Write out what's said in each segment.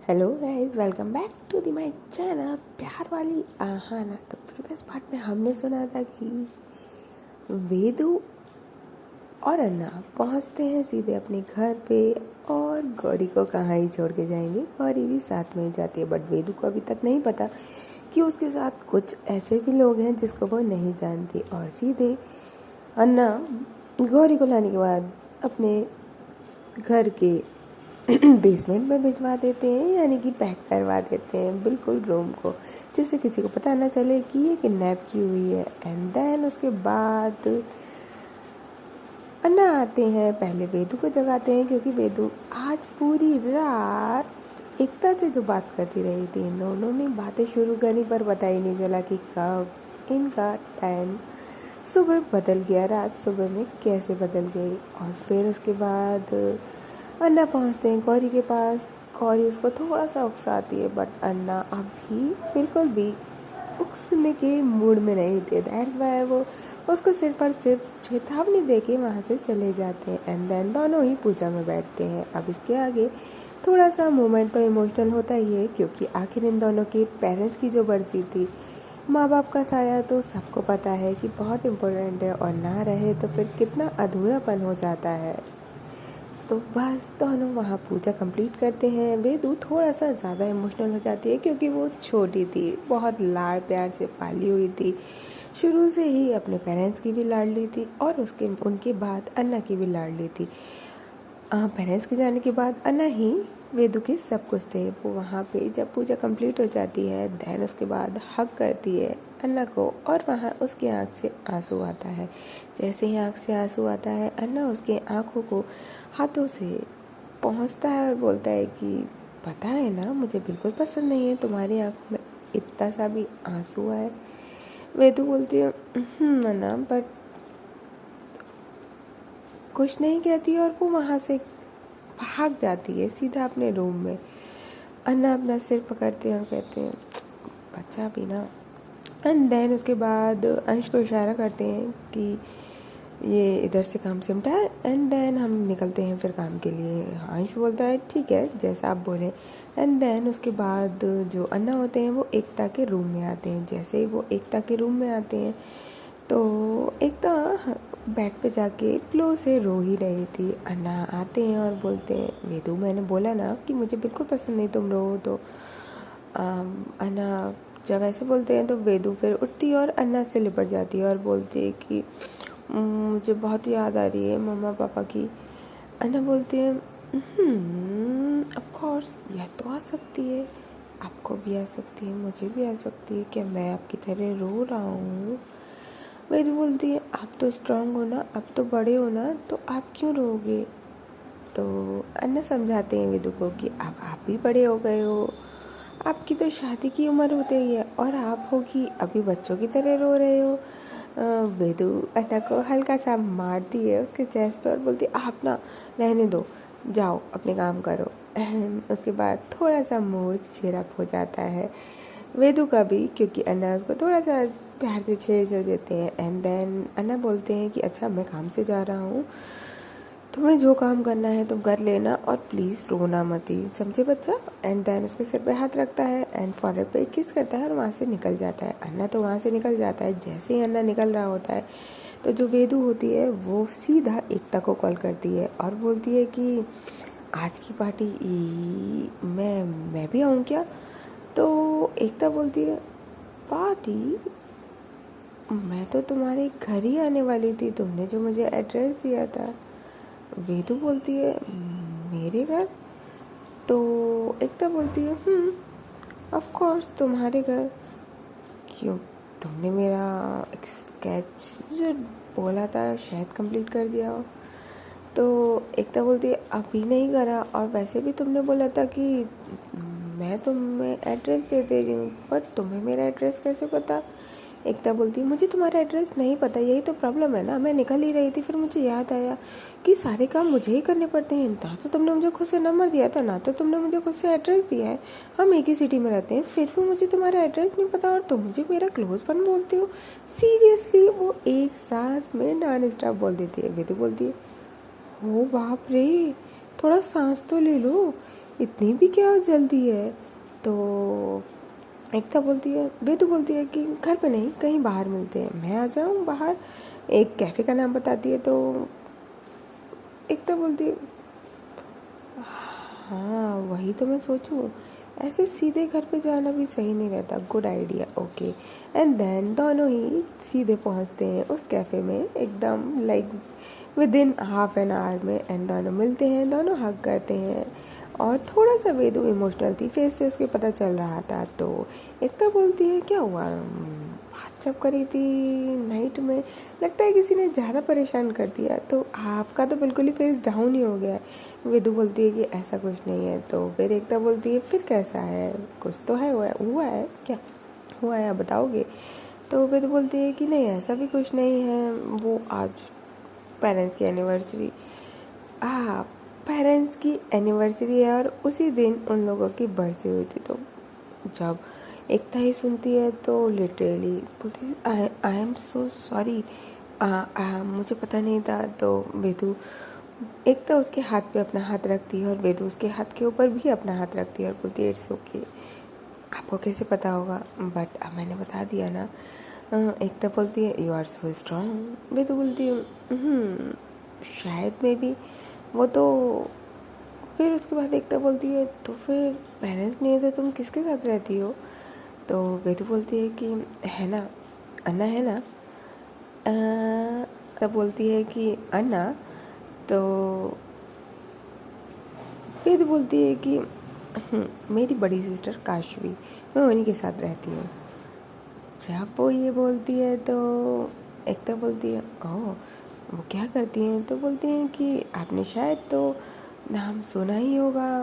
Hello guys, welcome back to the my channel प्यार वाली आहाना। तो प्रीवियस पार्ट में हमने सुना था कि वेदू और अन्ना पहुंचते हैं सीधे अपने घर पे और गौरी को कहाँ ही छोड़ के जाएंगे। गौरी भी साथ में ही जाती है, बट वेदू को अभी तक नहीं पता कि उसके साथ कुछ ऐसे भी लोग हैं जिसको वो नहीं जानती। और सीधे अन्ना गौरी को लाने के बाद अपने घर के बेसमेंट में भिजवा देते हैं, यानी कि पैक करवा देते हैं बिल्कुल रूम को, जिससे किसी को पता ना चले कि ये किडनैप की हुई है। एंड देन उसके बाद अन्ना आते हैं, पहले वेदू को जगाते हैं क्योंकि वेदू आज पूरी रात एकता से जो बात करती रही थी, इन दोनों ने बातें शुरू करी पर पता ही नहीं चला कि कब इनका टाइम सुबह बदल गया, रात सुबह में कैसे बदल गई। और फिर उसके बाद अन्ना पहुंचते हैं गौरी के पास। गौरी उसको थोड़ा सा उकसाती है, बट अन्ना अभी बिल्कुल भी उकसने के मूड में नहीं थे। दैट्स वाई वो उसको सिर्फ और सिर्फ चेतावनी दे के वहाँ से चले जाते हैं। एंड देन दोनों ही पूजा में बैठते हैं। अब इसके आगे थोड़ा सा मोमेंट तो इमोशनल होता ही है, क्योंकि आखिर इन दोनों के पेरेंट्स की जो बरसी थी, माँ बाप का साया तो सबको पता है कि बहुत इम्पोर्टेंट है, और ना रहे तो फिर कितना अधूरापन हो जाता है। तो बस दोनों वहाँ पूजा कंप्लीट करते हैं। वेदू थोड़ा सा ज़्यादा इमोशनल हो जाती है क्योंकि वो छोटी थी, बहुत लाड़ प्यार से पाली हुई थी, शुरू से ही अपने पेरेंट्स की भी लाडली थी और उनके बाद अन्ना की भी लाडली थी। पेरेंट्स के जाने के बाद अन्ना ही वेदू के सब कुछ थे। वो वहाँ पे जब पूजा कंप्लीट हो जाती है, देन उसके बाद हग करती है अन्ना को, और वहाँ उसकी आँख से आंसू आता है। जैसे ही आँख से आंसू आता है, अन्ना उसके आँखों को हाथों से पहुँचता है और बोलता है कि पता है ना, मुझे बिल्कुल पसंद नहीं है तुम्हारी आँखों में इतना सा भी आंसू आए। वेदू बोलती है अन्ना, बट कुछ नहीं कहती और वो वहाँ से भाग जाती है सीधा अपने रूम में। अन्ना अपना सिर पकड़ते हैं और कहते हैं बच्चा भी ना। एंड देन उसके बाद अंश को इशारा करते हैं कि ये इधर से काम सिमटा है, एंड देन हम निकलते हैं फिर काम के लिए। अंश बोलता है ठीक है, जैसा आप बोलें। एंड देन उसके बाद जो अन्ना होते हैं वो एकता के रूम में आते हैं। जैसे ही वो एकता के रूम में आते हैं तो एकता बेड पे जाके फ्लो से रो ही रही थी। अन्ना आते हैं और बोलते हैं वेदू, मैंने बोला ना कि मुझे बिल्कुल पसंद नहीं तुम रो। तो अन्ना जब ऐसे बोलते हैं तो वेदू फिर उठती है और अन्ना से लिपट जाती है और बोलती है कि मुझे बहुत याद आ रही है मम्मा पापा की। अन्ना बोलती है ऑफ कोर्स, यह तो आ सकती है, आपको भी आ सकती है, मुझे भी आ सकती है, क्या मैं आपकी तरह रो रहा हूँ? वेदू बोलती है आप तो स्ट्रांग हो ना, अब तो बड़े हो ना, तो आप क्यों रोगे? तो अन्ना समझाते हैं वेदू को कि अब आप भी बड़े हो गए हो, आपकी तो शादी की उम्र हो गई है और आप होगी अभी बच्चों की तरह रो रहे हो। वेदू अन्ना को हल्का सा मारती है उसके चेस्ट पर और बोलती है आप ना रहने दो, जाओ अपने काम करो। उसके बाद थोड़ा सा मूड चेयरअप हो जाता है वेदू का भी, क्योंकि अन्ना उसको थोड़ा सा प्यार से छेड़ देते हैं। एंड देन अन्ना बोलते हैं कि अच्छा मैं काम से जा रहा हूँ, तुम्हें जो काम करना है तुम कर लेना, और प्लीज़ रोना मत ही, समझे बच्चा? एंड देन उसके सिर पे हाथ रखता है एंड फॉरहेड पे किस करता है और वहाँ से निकल जाता है। अन्ना तो वहाँ से निकल जाता है। जैसे ही अन्ना निकल रहा होता है तो जो वेदू होती है वो सीधा एकता को कॉल करती है और बोलती है कि आज की पार्टी मैं भी आऊँ क्या? तो एकता बोलती है पार्टी, मैं तो तुम्हारे घर ही आने वाली थी, तुमने जो मुझे एड्रेस दिया था। वेदू बोलती है मेरे घर? तो एकता बोलती है ऑफ कोर्स तुम्हारे घर, क्यों तुमने मेरा एक स्केच जो बोला था शायद कंप्लीट कर दिया हो। तो एकता बोलती है अभी नहीं करा, और वैसे भी तुमने बोला था कि मैं तुम्हें एड्रेस दे दे रही हूँ, बट तुम्हें मेरा एड्रेस कैसे पता? एकता बोलती है मुझे तुम्हारा एड्रेस नहीं पता, यही तो प्रॉब्लम है ना। मैं निकल ही रही थी, फिर मुझे याद आया कि सारे काम मुझे ही करने पड़ते हैं। ना तो तुमने मुझे खुद से नंबर दिया था, ना तो तुमने मुझे खुद से एड्रेस दिया है, हम एक ही सिटी में रहते हैं, फिर भी मुझे तुम्हारा एड्रेस नहीं पता और तुम मुझे मेरा क्लोजपन बोलते हो। सीरियसली? वो एक सांस में नॉन स्टॉप बोल देती है। वेदू बोलती है हो बाप रे, थोड़ा सांस तो ले लो, इतनी भी क्या जल्दी है? तो एकता बोलती है, बेदू बोलती है कि घर पे नहीं, कहीं बाहर मिलते हैं, मैं आ जाऊँ बाहर। एक कैफ़े का नाम बताती है। तो एकता बोलती है, हाँ वही तो मैं सोचूं, ऐसे सीधे घर पे जाना भी सही नहीं रहता। Good idea, okay. And then दोनों ही सीधे पहुंचते हैं उस कैफ़े में, एकदम like within half an hour में। एंड दोनों मिलते हैं, दोनों हग करते हैं। और थोड़ा सा वेदू इमोशनल थी, फेस से उसके पता चल रहा था। तो एकता बोलती है, क्या हुआ? बात जब करी थी नाइट में, लगता है किसी ने ज़्यादा परेशान कर दिया। तो आपका तो बिल्कुल ही फेस डाउन ही हो गया है। वेदू बोलती है कि ऐसा कुछ नहीं है। तो फिर एकता बोलती है, फिर कैसा है? कुछ तो है, हुआ है क्या? हुआ है, आप बताओगे? तो वेदू बोलती है कि नहीं, ऐसा भी कुछ नहीं है। वो आज पेरेंट्स की एनिवर्सरी, हाँ पेरेंट्स की एनिवर्सरी है और उसी दिन उन लोगों की बर्थडे हुई थी। तो जब एकता ही सुनती है तो लिटरली बोलती है, आई एम सो सॉरी, मुझे पता नहीं था। तो वेदू, एकता उसके हाथ पे अपना हाथ रखती है और वेदू उसके हाथ के ऊपर भी अपना हाथ रखती है और बोलती है, इट्स ओके। आपको कैसे पता होगा? बट अब मैंने बता दिया ना। एकता बोलती है, you are so strong. Vedu बोलती है, शायद में भी वो तो। फिर उसके बाद एकता बोलती है, तो फिर पेरेंट्स नहीं है तो तुम किसके साथ रहती हो? तो वेदू बोलती है कि है ना, अन्ना है ना। तब बोलती है कि अन्ना। तो वेदू बोलती है कि मेरी बड़ी सिस्टर काशवी, मैं उन्हीं के साथ रहती हूँ। जब वो ये बोलती है तो एकता बोलती है, ओह वो क्या करती हैं? तो बोलती हैं कि आपने शायद तो नाम सुना ही होगा।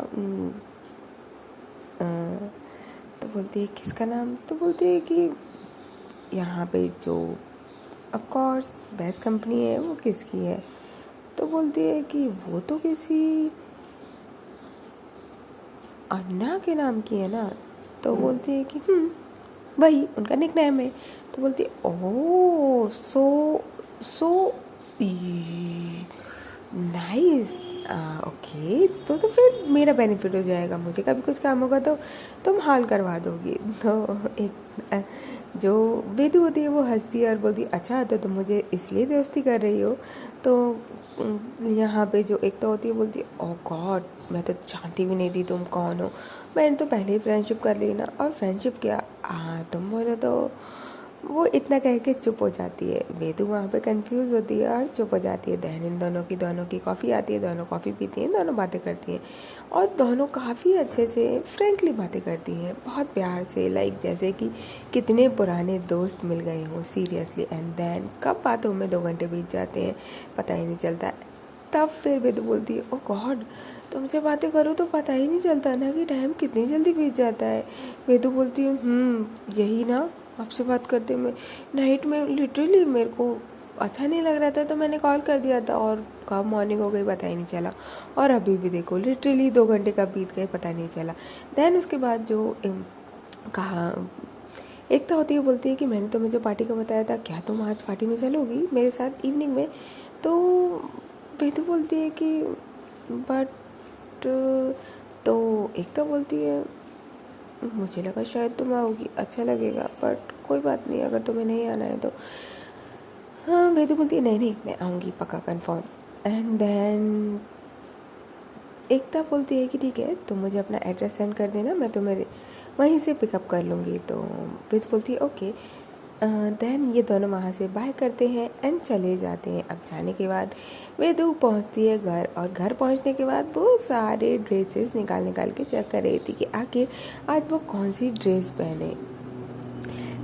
तो बोलती है, किसका नाम? तो बोलती है कि यहाँ पे जो ऑफ कोर्स बेस्ट कंपनी है वो किसकी है? तो बोलती है कि वो तो किसी अन्ना के नाम की है ना। तो बोलती है कि वही उनका निकनेम है। तो बोलती है, ओह सो सो नाइस, ओके। तो फिर मेरा बेनिफिट हो जाएगा, मुझे कभी कुछ काम होगा तो तुम हाल करवा दोगी। तो एक जो वेदू होती है वो हंसती है और बोलती है, अच्छा तो तुम मुझे इसलिए दोस्ती कर रही हो? तो यहाँ पे जो एक तो होती है बोलती है, ओह गॉड, मैं तो जानती भी नहीं थी तुम कौन हो, मैंने तो पहले ही फ्रेंडशिप कर ली ना। और फ्रेंडशिप क्या, तुम बोलो तो। वो इतना कह के चुप हो जाती है। वेदू वहाँ पे कंफ्यूज होती है और चुप हो जाती है। देन इन दोनों की कॉफ़ी आती है, दोनों कॉफ़ी पीती हैं, दोनों बातें करती हैं और दोनों काफ़ी अच्छे से फ्रेंकली बातें करती हैं, बहुत प्यार से, लाइक जैसे कि कितने पुराने दोस्त मिल गए हों सीरियसली। एंड देन कब बातों में 2 घंटे बीत जाते हैं पता ही नहीं चलता। तब फिर वेदू बोलती है, ओ गॉड, तुमसे बातें करो तो पता ही नहीं चलता ना कि टाइम कितनी जल्दी बीत जाता है। वेदू बोलती हूँ, यही ना, आपसे बात करते में नाइट में लिटरली मेरे को अच्छा नहीं लग रहा था तो मैंने कॉल कर दिया था और कब मॉर्निंग हो गई पता ही नहीं चला। और अभी भी देखो लिटरली 2 घंटे कब बीत गए पता नहीं चला। देन उसके बाद जो कहा, एकता होती है बोलती है कि मैंने तुम्हें जो पार्टी का बताया था, क्या तुम आज पार्टी में चलोगी मेरे साथ इवनिंग में? तो वेदू बोलती है कि बट, तो एकता बोलती है, मुझे लगा शायद तुम आओगी, अच्छा लगेगा, बट कोई बात नहीं अगर तुम्हें नहीं आना है तो। हाँ वेदू बोलती है, नहीं नहीं मैं आऊँगी पक्का, कंफर्म। एंड देन एकता बोलती है कि ठीक है, तुम मुझे अपना एड्रेस सेंड कर देना, मैं तुम्हें वहीं से पिकअप कर लूँगी। तो वेदू बोलती है, ओके। देन ये दोनों वहाँ से बाय करते हैं एंड चले जाते हैं। अब जाने के बाद वेदू पहुँचती है घर और घर पहुँचने के बाद वो सारे ड्रेसेस निकाल के चेक कर रही थी कि आखिर आज वो कौन सी ड्रेस पहने।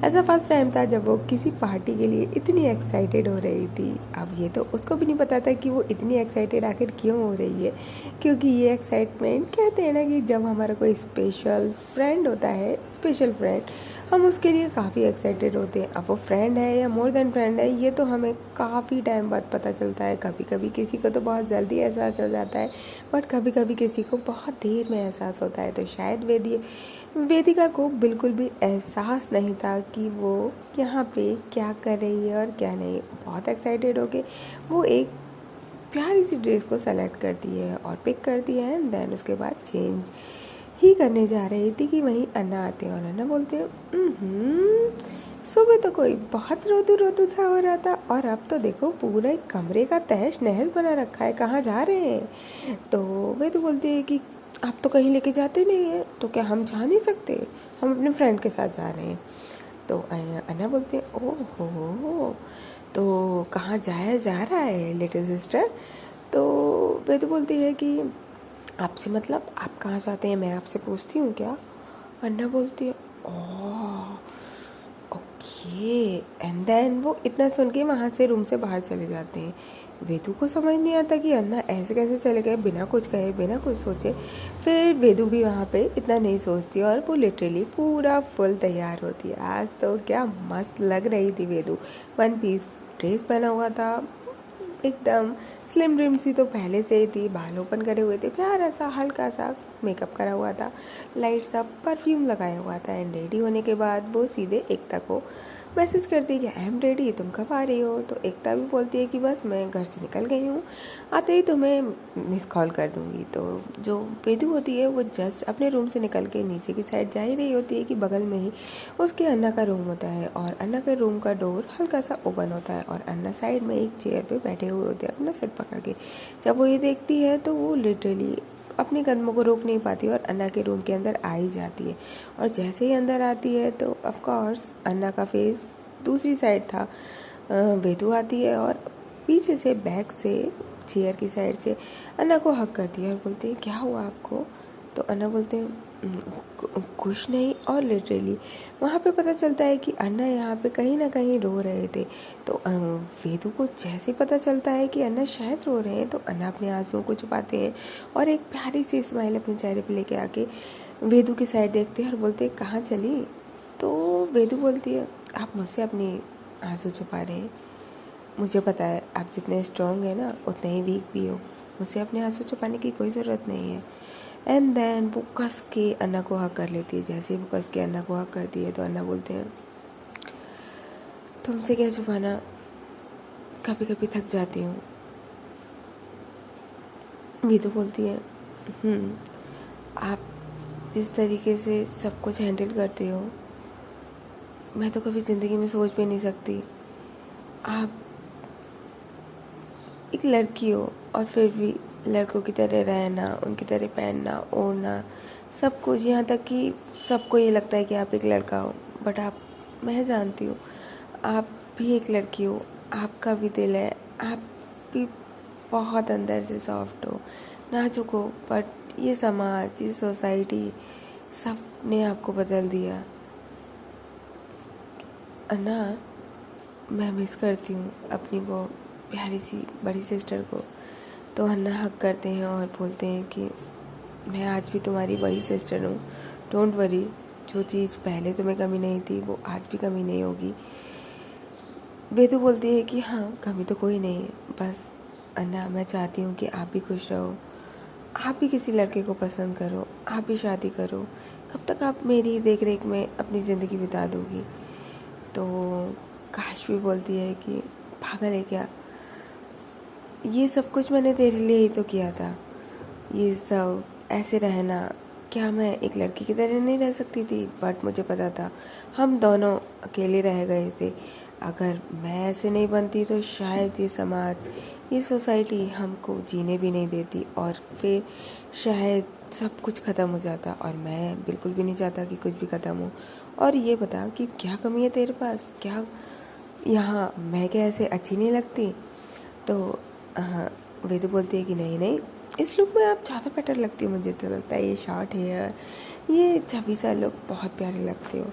ऐसा फर्स्ट टाइम था जब वो किसी पार्टी के लिए इतनी एक्साइटेड हो रही थी। अब ये तो उसको भी नहीं पता था कि वो इतनी एक्साइटेड आखिर क्यों हो रही है, क्योंकि ये एक्साइटमेंट कहते हैं ना कि जब हमारा कोई स्पेशल फ्रेंड होता है, स्पेशल फ्रेंड, हम उसके लिए काफ़ी एक्साइटेड होते हैं। अब वो फ्रेंड है या मोर देन फ्रेंड है ये तो हमें काफ़ी टाइम बाद पता चलता है। कभी कभी किसी को तो बहुत जल्दी एहसास हो जाता है, बट कभी कभी किसी को बहुत देर में एहसास होता है। तो शायद वेदिका को बिल्कुल भी एहसास नहीं था कि वो यहाँ पे क्या कर रही है और क्या नहीं। बहुत एक्साइटेड होके वो एक प्यारी सी ड्रेस को सेलेक्ट करती है और पिक करती है एंड देन उसके बाद चेंज ही करने जा रही थी कि वहीं अन्ना आते हैं और अन्ना बोलते हैं सुबह तो कोई बहुत रोतू रोतू सा हो रहा था और अब तो देखो पूरा एक कमरे का तहस नहस बना रखा है, कहाँ जा रहे हैं। तो वे तो बोलते हैं कि आप तो कहीं लेके जाते नहीं हैं, तो क्या हम जा नहीं सकते, हम अपने फ्रेंड के साथ जा रहे हैं। तो अन्ना बोलते हैं ओहो, तो कहाँ जाया जा रहा है लिटिल सिस्टर। तो वे तो बोलती है कि आपसे मतलब आप कहाँ जाते हैं, मैं आपसे पूछती हूँ क्या। अन्ना बोलती है ओह ओके एंड देन वो इतना सुन के वहाँ से रूम से बाहर चले जाते हैं। वेदू को समझ नहीं आता कि अन्ना ऐसे कैसे चले गए बिना कुछ कहे बिना कुछ सोचे। फिर वेदू भी वहाँ पे इतना नहीं सोचती और वो लिटरली पूरा फुल तैयार होती है। आज तो क्या मस्त लग रही थी वेदू, वन पीस ड्रेस पहना हुआ था, एकदम स्लिम ड्रिम सी तो पहले से ही थी, बाल ओपन करे हुए थे, प्यारा सा हल्का सा मेकअप करा हुआ था, लाइट सा परफ्यूम लगाया हुआ था। एंड रेडी होने के बाद वो सीधे एकता को मैसेज करती है कि आई एम रेडी, तुम कब आ रही हो। तो एकता भी बोलती है कि बस मैं घर से निकल गई हूँ, आते ही तुम्हें मिस कॉल कर दूँगी। तो जो वेदू होती है वो जस्ट अपने रूम से निकल के नीचे की साइड जा ही रही होती है कि बगल में ही उसके अन्ना का रूम होता है और अन्ना के रूम का डोर हल्का सा ओपन होता है और अन्ना साइड में एक चेयर पे बैठे हुए होते हैं अपना सिर पकड़ के। जब वो ये देखती है तो वो लिटरली अपने कदमों को रोक नहीं पाती और अन्ना के रूम के अंदर आ ही जाती है। और जैसे ही अंदर आती है तो ऑफ कोर्स अन्ना का फेस दूसरी साइड था। वेदू आती है और पीछे से बैक से चेयर की साइड से अन्ना को हक करती है और बोलती है क्या हुआ आपको। तो अन्ना बोलते हैं कुछ नहीं। और लिटरली वहाँ पे पता चलता है कि अन्ना यहाँ पे कहीं ना कहीं रो रहे थे। तो वेदू को जैसे पता चलता है कि अन्ना शायद रो रहे हैं तो अन्ना अपने आंसुओं को छुपाते हैं और एक प्यारी सी स्माइल अपने चेहरे पे लेके आके वेदू की साइड देखते हैं और बोलते हैं कहाँ चली। तो वेदू बोलती है आप मुझसे अपनी आंसू छुपा रहे हैं, मुझे पता है आप जितने स्ट्रॉन्ग हैं ना उतने ही वीक भी हो, मुझसे अपने आंसू छुपाने की कोई ज़रूरत नहीं है। एंड देन वो कस के अन्ना को हक कर लेती है। जैसे ही वो कस के अन्ना को हक करती है तो अन्ना बोलते हैं तुमसे क्या छुपाना, कभी कभी थक जाती हूँ। वीतू बोलती है आप जिस तरीके से सब कुछ हैंडल करते हो मैं तो कभी ज़िंदगी में सोच भी नहीं सकती। आप एक लड़की हो और फिर भी लड़कों की तरह रहना, उनकी तरह पहनना ओढ़ना सब कुछ, यहाँ तक कि सबको ये लगता है कि आप एक लड़का हो। बट आप, मैं जानती हूँ आप भी एक लड़की हो, आपका भी दिल है, आप भी बहुत अंदर से सॉफ्ट हो, नाजुक हो। बट ये समाज, ये सोसाइटी सब ने आपको बदल दिया। अन्ना मैं मिस करती हूँ अपनी वो प्यारी सी बड़ी सिस्टर को। तो अन्ना हक करते हैं और बोलते हैं कि मैं आज भी तुम्हारी वही सिस्टर हूँ, डोंट वरी, जो चीज़ पहले तुम्हें कमी नहीं थी वो आज भी कमी नहीं होगी। वेदू बोलती है कि हाँ कमी तो कोई नहीं है, बस अन्ना मैं चाहती हूँ कि आप भी खुश रहो, आप भी किसी लड़के को पसंद करो, आप भी शादी करो, कब तक आप मेरी देख रेख में अपनी ज़िंदगी बिता दोगी। तो काश भी बोलती है कि पागल है क्या, ये सब कुछ मैंने तेरे लिए ही तो किया था, ये सब ऐसे रहना, क्या मैं एक लड़की की तरह नहीं रह सकती थी। बट मुझे पता था हम दोनों अकेले रह गए थे, अगर मैं ऐसे नहीं बनती तो शायद ये समाज, ये सोसाइटी हमको जीने भी नहीं देती और फिर शायद सब कुछ ख़त्म हो जाता। और मैं बिल्कुल भी नहीं चाहता कि कुछ भी ख़त्म हो। और ये बता कि क्या कमी है तेरे पास, क्या यहाँ मैं क्या ऐसे अच्छी नहीं लगती। तो हाँ वेदू बोलती है कि नहीं नहीं, इस लुक में आप ज़्यादा बेटर लगती हो, मुझे तो लगता है ये शॉर्ट हेयर, ये छवि सा लुक बहुत प्यारे लगते हो।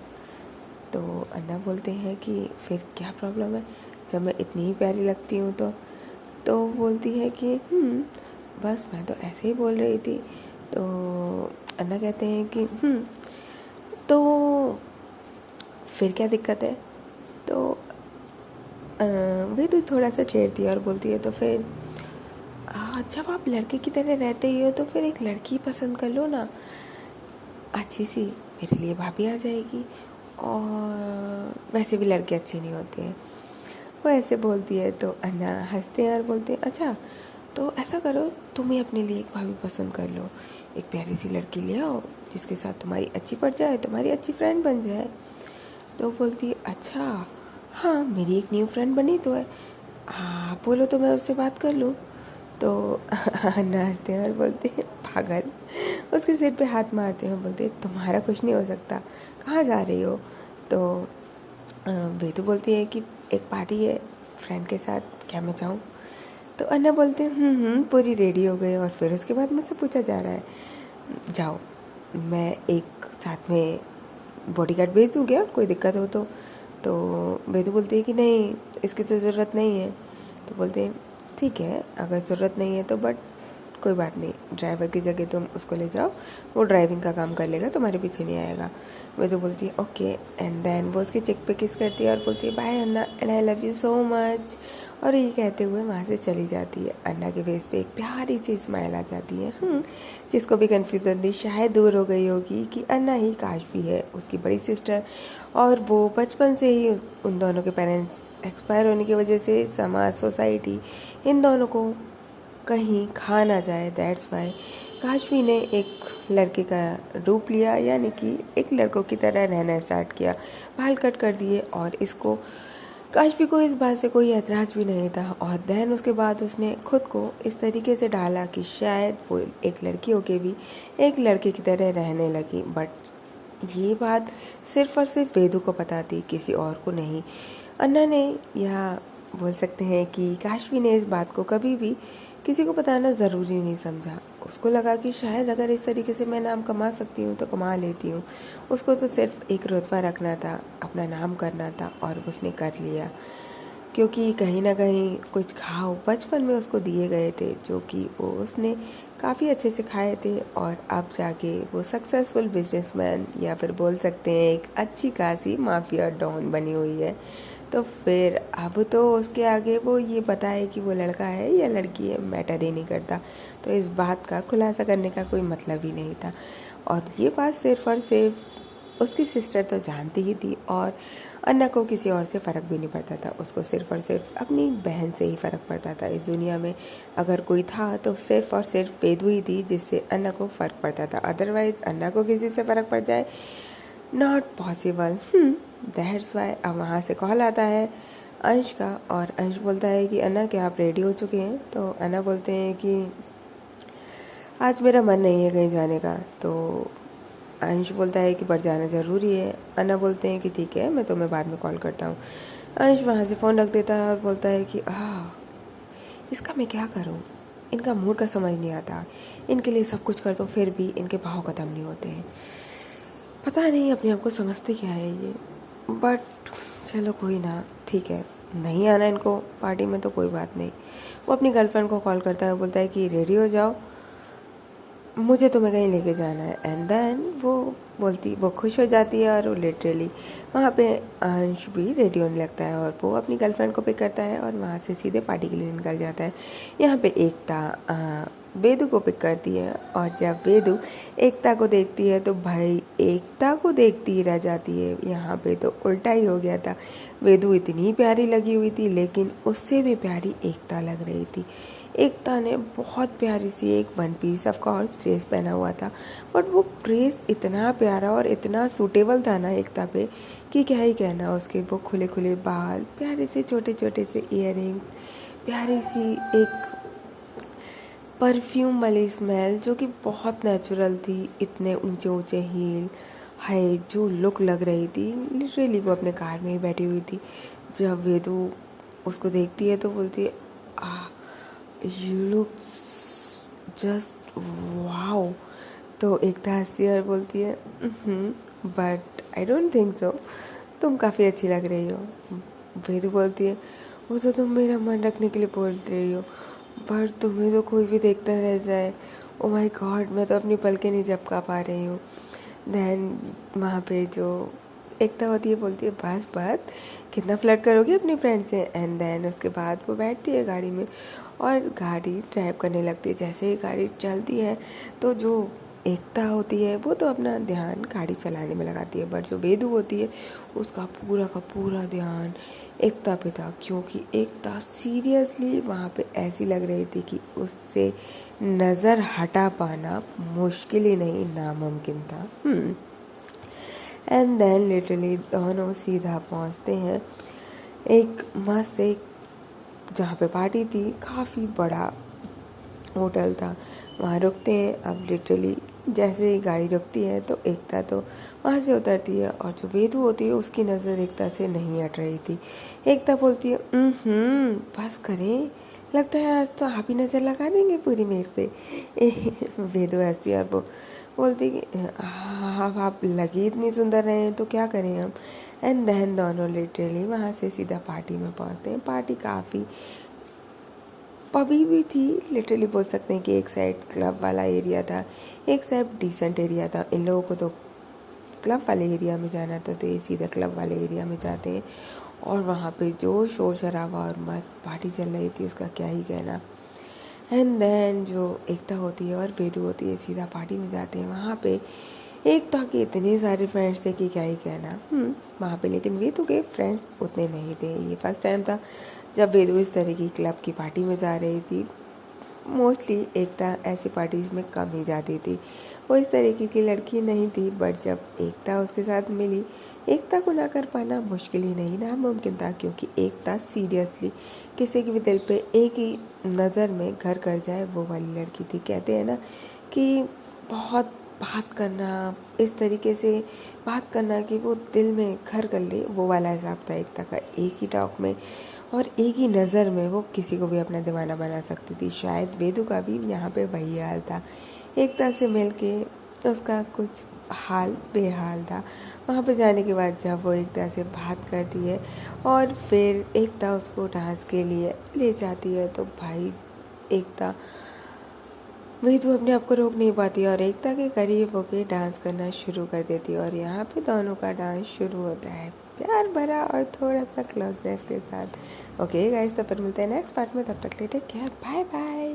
तो अन्ना बोलते हैं कि फिर क्या प्रॉब्लम है जब मैं इतनी ही प्यारी लगती हूँ। तो बोलती है कि बस मैं तो ऐसे ही बोल रही थी। तो अन्ना कहते हैं कि तो फिर क्या दिक्कत है। तो वे तो थोड़ा सा छेड़ती है और बोलती है तो फिर जब आप लड़के की तरह रहते ही हो तो फिर एक लड़की पसंद कर लो ना, अच्छी सी, मेरे लिए भाभी आ जाएगी, और वैसे भी लड़के अच्छे नहीं होते हैं। वो ऐसे बोलती है तो अन्ना हंसते हैं और बोलते हैं अच्छा तो ऐसा करो, तुम ही अपने लिए एक भाभी पसंद कर लो, एक प्यारी सी लड़की ले आओ जिसके साथ तुम्हारी अच्छी पड़ जाए, तुम्हारी अच्छी फ्रेंड बन जाए। तो बोलती है अच्छा, हाँ मेरी एक न्यू फ्रेंड बनी तो है, हाँ आप बोलो तो मैं उससे बात कर लूँ। तो नाचते हैं और बोलते हैं पागल, उसके सिर पे हाथ मारते हैं, बोलते हैं तुम्हारा कुछ नहीं हो सकता, कहाँ जा रही हो। तो वेदू बोलती है कि एक पार्टी है फ्रेंड के साथ, क्या मैं जाऊँ। तो अन्ना बोलते हैं पूरी रेडी हो गई, और फिर उसके बाद मुझसे पूछा जा रहा है जाओ, मैं एक साथ में बॉडीगार्ड भेज दूँ क्या, कोई दिक्कत हो तो वेदू बोलती है कि नहीं इसकी तो ज़रूरत नहीं है। तो बोलते हैं ठीक है अगर ज़रूरत नहीं है तो, बट कोई बात नहीं, ड्राइवर की जगह तुम उसको ले जाओ, वो ड्राइविंग का काम कर लेगा, तुम्हारे पीछे नहीं आएगा। मैं तो बोलती है ओके, एंड देन वो उसके चेक पे किस करती है और बोलती है bye Anna and I love you so much, और ये कहते हुए वहाँ से चली जाती है। अन्ना के फेस पे एक प्यारी सी स्माइल आ जाती है, जिसको भी कन्फ्यूज़न थी शायद दूर हो गई होगी कि अन्ना ही काशवी है उसकी बड़ी सिस्टर, और वो बचपन से ही उन दोनों के पेरेंट्स एक्सपायर होने की वजह से समाज सोसाइटी इन दोनों को कहीं खा ना जाए, दैट्स वाई काशवी ने एक लड़के का रूप लिया, यानी कि एक लड़कों की तरह रहना स्टार्ट किया, बाल कट कर दिए, और इसको काशवी को इस बात से कोई एतराज़ भी नहीं था। और देन उसके बाद उसने खुद को इस तरीके से ढाला कि शायद वो एक लड़की होके भी एक लड़के की तरह रहने लगी, बट ये बात सिर्फ और सिर्फ वेदू को पता थी, किसी और को नहीं। अन्ना ने, या बोल सकते हैं कि काशवी ने, इस बात को कभी भी किसी को बताना ज़रूरी नहीं समझा। उसको लगा कि शायद अगर इस तरीके से मैं नाम कमा सकती हूँ तो कमा लेती हूँ। उसको तो सिर्फ एक रुतबा रखना था, अपना नाम करना था, और उसने कर लिया, क्योंकि कहीं ना कहीं कुछ घाव बचपन में उसको दिए गए थे जो कि वो उसने काफ़ी अच्छे से खाए थे, और अब जाके वो सक्सेसफुल बिजनेसमैन, या फिर बोल सकते हैं एक अच्छी खासी माफिया डॉन बनी हुई है। तो फिर अब तो उसके आगे वो ये बताए कि वो लड़का है या लड़की है मैटर ही नहीं करता, तो इस बात का खुलासा करने का कोई मतलब ही नहीं था। और ये बात सिर्फ और सिर्फ उसकी सिस्टर तो जानती ही थी, और अन्ना को किसी और से फ़र्क भी नहीं पड़ता था, उसको सिर्फ और सिर्फ अपनी बहन से ही फ़र्क पड़ता था। इस दुनिया में अगर कोई था तो सिर्फ और सिर्फ वेदू ही थी जिससे अन्ना को फ़र्क पड़ता था, अदरवाइज़ अन्ना को किसी से फ़र्क पड़ जाए नॉट पॉसिबल। दैट्स वाई अब वहाँ से कॉल आता है अंश का, और अंश बोलता है कि अन्ना क्या आप रेडी हो चुके हैं। तो अन्ना बोलते हैं कि आज मेरा मन नहीं है कहीं जाने का। तो अंश बोलता है कि पर जाना ज़रूरी है। अन्ना बोलते हैं कि ठीक है मैं तुम्हें बाद में कॉल करता हूँ। अंश वहाँ से फ़ोन रख देता है और बोलता है कि इसका मैं क्या करूँ, इनका मूड का समझ नहीं आता, इनके लिए सब कुछ कर दो फिर भी इनके भाव ख़त्म नहीं होते हैं, पता नहीं अपने आप को समझते क्या है ये। बट चलो कोई ना, ठीक है, नहीं आना इनको पार्टी में तो कोई बात नहीं। वो अपनी गर्लफ्रेंड को कॉल करता है, बोलता है कि रेडी हो जाओ, मुझे तुम्हें कहीं लेके जाना है। एंड देन वो खुश हो जाती है, और वो लिटरली वहाँ पे अंश भी रेडी होने लगता है, और वो अपनी गर्लफ्रेंड को पिक करता है और वहाँ से सीधे पार्टी के लिए निकल जाता है। यहाँ पे एकता वेदू को पिक करती है, और जब वेदू एकता को देखती है तो भाई एकता को देखती ही रह जाती है। यहाँ पे तो उल्टा ही हो गया था, वेदू इतनी प्यारी लगी हुई थी लेकिन उससे भी प्यारी एकता लग रही थी। एकता ने बहुत प्यारी सी एक one piece of course dress पहना हुआ था, बट वो ड्रेस इतना प्यारा और इतना सूटेबल था ना एकता पे कि क्या ही कहना उसके। वो खुले खुले बाल, प्यारे से छोटे छोटे से ईयरिंग्स, प्यारी सी एक परफ्यूम वाली स्मेल जो कि बहुत नेचुरल थी, इतने ऊंचे ऊंचे हील, हाय जो लुक लग रही थी। लिटरली वो अपने कार में ही बैठी हुई थी। जब वेदू उसको देखती है तो बोलती है यू लुक जस्ट वाओ। तो एकता हंसती है और बोलती है but I don't think so, तुम काफ़ी अच्छी लग रही हो। वेदू बोलती है वो तो तुम मेरा मन रखने के लिए बोल रही हो, पर तुम्हें तो कोई भी देखता रह जाए। ओ माय गॉड, मैं तो अपनी पलकें नहीं झपका पा रही हूँ। देन वहाँ पे जो एकता होती है बोलती है बस बस, कितना फ्लर्ट करोगी अपनी फ्रेंड से। एंड देन उसके बाद वो बैठती है गाड़ी में और गाड़ी ड्राइव करने लगती है। जैसे ही गाड़ी चलती है तो जो एकता होती है वो तो अपना ध्यान गाड़ी चलाने में लगाती है, बट जो वेदू होती है उसका पूरा का पूरा ध्यान एकता पे था, क्योंकि एकता सीरियसली वहाँ पे ऐसी लग रही थी कि उससे नज़र हटा पाना मुश्किल ही नहीं नामुमकिन था। एंड देन लिटरली दोनों सीधा पहुँचते हैं एक मस्त एक जहाँ पे पार्टी थी, काफ़ी बड़ा होटल था, वहाँ रुकते हैं। अब लिटरली जैसे ही गाड़ी रुकती है तो एकता तो वहाँ से उतरती है, और जो वेदू होती है उसकी नज़र एकता से नहीं हट रही थी। एकता बोलती है बस करें, लगता है आज तो आप ही नज़र लगा देंगे पूरी मेरे पे। वेदू हंसती है और वो बोलती कि आप लगी इतनी सुंदर रहे हैं तो क्या करें हम। एंड देन दोनों लिटरली वहाँ से सीधा पार्टी में पहुँचते हैं। पार्टी काफ़ी पबी भी थी, लिटरली बोल सकते हैं कि एक साइड क्लब वाला एरिया था, एक साइड डिसेंट एरिया था। इन लोगों को तो क्लब वाले एरिया में जाना था तो ये सीधा क्लब वाले एरिया में जाते हैं, और वहाँ पे जो शोर शराबा और मस्त पार्टी चल रही थी उसका क्या ही कहना। एंड देन जो एकता होती है और वेदू होती है सीधा पार्टी में जाते हैं। वहाँ पे एकता के इतने सारे फ्रेंड्स थे कि क्या ही कहना वहाँ पे, लेकिन वेदू के फ्रेंड्स उतने नहीं थे। ये फर्स्ट टाइम था जब वेदू इस तरह की क्लब की पार्टी में जा रही थी। मोस्टली एकता ऐसी पार्टीज में कम ही जाती थी, वो इस तरीके की लड़की नहीं थी, बट जब एकता उसके साथ मिली, एकता को ना कर पाना मुश्किल ही नहीं नामुमकिन था, क्योंकि एकता सीरियसली किसी के भी दिल पे एक ही नज़र में घर कर जाए वो वाली लड़की थी। कहते हैं ना कि बहुत बात करना, इस तरीके से बात करना कि वो दिल में घर कर ले, वो वाला हिसाब था एकता का। एक ही टॉक में और एक ही नज़र में वो किसी को भी अपना दीवाना बना सकती थी। शायद वेदू का भी यहाँ पे वही हाल था। एकता से मिल के उसका कुछ हाल बेहाल था। वहाँ पे जाने के बाद जब वो एकता से बात करती है और फिर एकता उसको डांस के लिए ले जाती है, तो भाई एकता वेदू अपने आप को रोक नहीं पाती और एकता के करीब होके डांस करना शुरू कर देती है, और यहाँ पे दोनों का डांस शुरू होता है प्यार भरा और थोड़ा सा क्लोजनेस के साथ। ओके गाइस, तब पर मिलते हैं नेक्स्ट पार्ट में, तब तक के लिए टेक केयर, बाय बाय।